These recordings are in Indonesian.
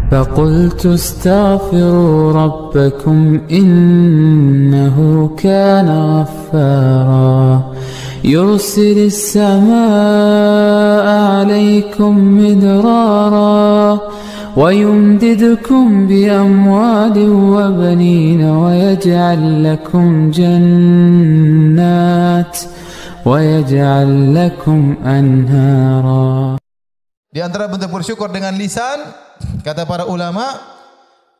فقلت استغفروا ربكم إنه كان غفارا يرسل السماء عليكم مدرارا ويمددكم بأموال وبنين ويجعل لكم جنات ويجعل لكم أنهارا. Di antara bentuk bersyukur dengan lisan, kata para ulama,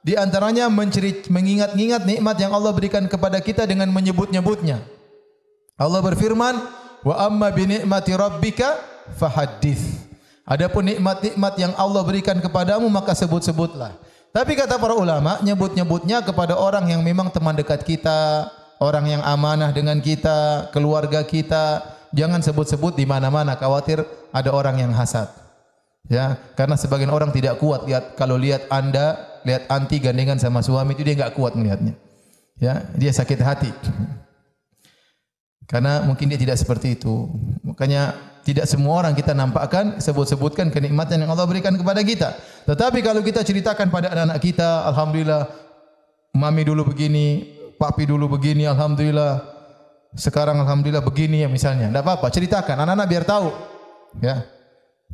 di antaranya mengingat-ingat nikmat yang Allah berikan kepada kita dengan menyebut-nyebutnya. Allah berfirman, "Wa amma bi ni'mati rabbika fahaddits." Adapun nikmat-nikmat yang Allah berikan kepadamu maka sebut-sebutlah. Tapi kata para ulama, nyebut-nyebutnya kepada orang yang memang teman dekat kita, orang yang amanah dengan kita, keluarga kita. Jangan sebut-sebut di mana-mana, khawatir ada orang yang hasad. Ya, karena sebagian orang tidak kuat kalau lihat anti gandengan sama suami itu dia enggak kuat melihatnya. Ya, dia sakit hati. Karena mungkin dia tidak seperti itu. Makanya tidak semua orang kita nampakkan sebut-sebutkan kenikmatan yang Allah berikan kepada kita. Tetapi kalau kita ceritakan pada anak-anak kita, alhamdulillah mami dulu begini, papi dulu begini, alhamdulillah. Sekarang alhamdulillah begini ya misalnya. Enggak apa-apa, ceritakan anak-anak biar tahu. Ya.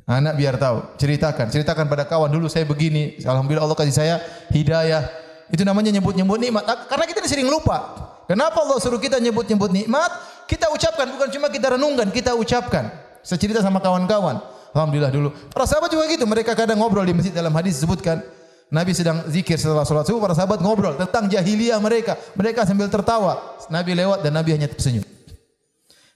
Anak biar tahu, ceritakan pada kawan dulu saya begini, alhamdulillah Allah kasih saya hidayah. Itu namanya nyebut-nyebut nikmat. Karena kita sering lupa. Kenapa Allah suruh kita nyebut-nyebut nikmat? Kita ucapkan, bukan cuma kita renungkan, kita ucapkan. Saya cerita sama kawan-kawan, alhamdulillah dulu. Para sahabat juga gitu, mereka kadang ngobrol di masjid, dalam hadis disebutkan Nabi sedang zikir setelah salat subuh, para sahabat ngobrol tentang jahiliyah mereka. Mereka sambil tertawa. Nabi lewat dan Nabi hanya tersenyum.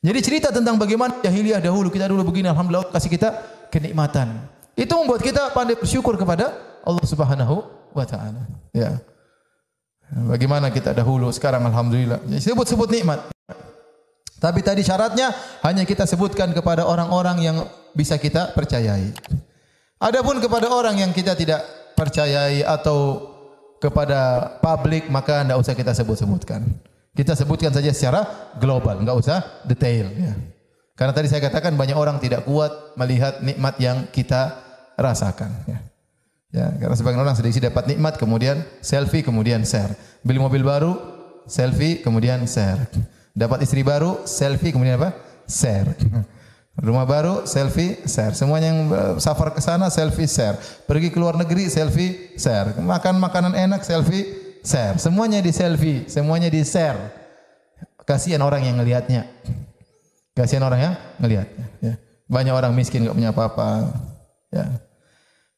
Jadi cerita tentang bagaimana jahiliyah dahulu, kita dulu begini, alhamdulillah kasih kita kenikmatan. Itu membuat kita pandai bersyukur kepada Allah Subhanahu wa taala. Ya. Bagaimana kita dahulu, sekarang alhamdulillah. Sebut-sebut nikmat. Tapi tadi syaratnya hanya kita sebutkan kepada orang-orang yang bisa kita percayai. Adapun kepada orang yang kita tidak percayai atau kepada publik maka tidak usah kita sebut-sebutkan. Kita sebutkan saja secara global, enggak usah detail ya. Karena tadi saya katakan banyak orang tidak kuat melihat nikmat yang kita rasakan ya. Ya, karena sebagian orang sedikit dapat nikmat kemudian selfie kemudian share. Beli mobil baru, selfie kemudian share. Dapat istri baru, selfie kemudian apa? Share. Rumah baru, selfie, share. Semuanya yang safar ke sana selfie, share. Pergi ke luar negeri, selfie, share. Makan makanan enak, selfie, share. Semuanya di selfie, semuanya di share. Kasihan orang yang ngelihatnya. Kasihan orang yang ngelihatnya. Ya. Banyak orang miskin enggak punya apa-apa. Ya.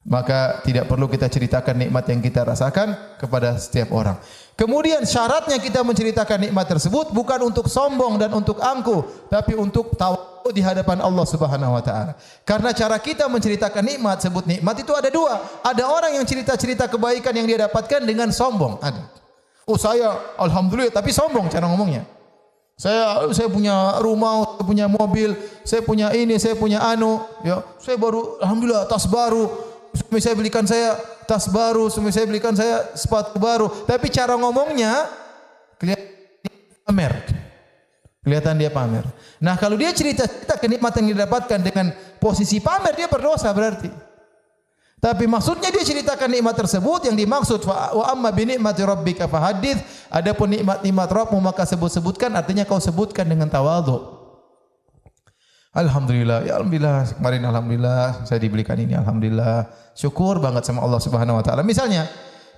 Maka tidak perlu kita ceritakan nikmat yang kita rasakan kepada setiap orang. Kemudian syaratnya kita menceritakan nikmat tersebut bukan untuk sombong dan untuk angkuh, tapi untuk tawadhu di hadapan Allah Subhanahu wa taala. Karena cara kita menceritakan nikmat, sebut nikmat itu ada dua. Ada orang yang cerita-cerita kebaikan yang dia dapatkan dengan sombong, ada. Oh saya alhamdulillah tapi sombong cara ngomongnya. Saya punya rumah, saya punya mobil, saya punya ini, saya punya anu, ya. Saya baru alhamdulillah tas baru. Suami saya belikan saya tas baru, suami saya belikan saya sepatu baru. Tapi cara ngomongnya kelihatan dia pamer. Nah, kalau dia cerita kenikmatan yang didapatkan dengan posisi pamer, dia berdosa berarti. Tapi maksudnya dia ceritakan nikmat tersebut, yang dimaksud wa amma bi ni'mati rabbika fahaddits. Adapun nikmat-nikmat Rabbmu maka sebut-sebutkan, artinya kau sebutkan dengan tawadhu. Alhamdulillah, ya alhamdulillah, kemarin alhamdulillah saya dibelikan ini, alhamdulillah. Syukur banget sama Allah Subhanahu wa taala. Misalnya,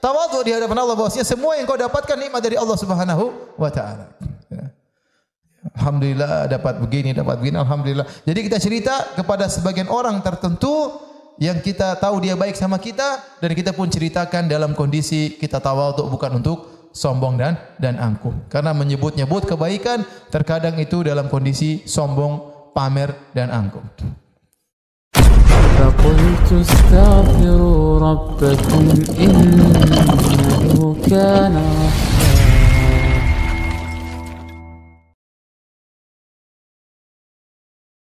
tawadhu di hadapan Allah bahwasanya semua yang kau dapatkan nikmat dari Allah Subhanahu wa taala. Ya. Alhamdulillah dapat begini, alhamdulillah. Jadi kita cerita kepada sebagian orang tertentu yang kita tahu dia baik sama kita, dan kita pun ceritakan dalam kondisi kita tawadhu, bukan untuk sombong dan angkuh. Karena menyebut-nyebut kebaikan terkadang itu dalam kondisi sombong, pamer dan angkuh. فقلت استغفروا ربكم إنه كان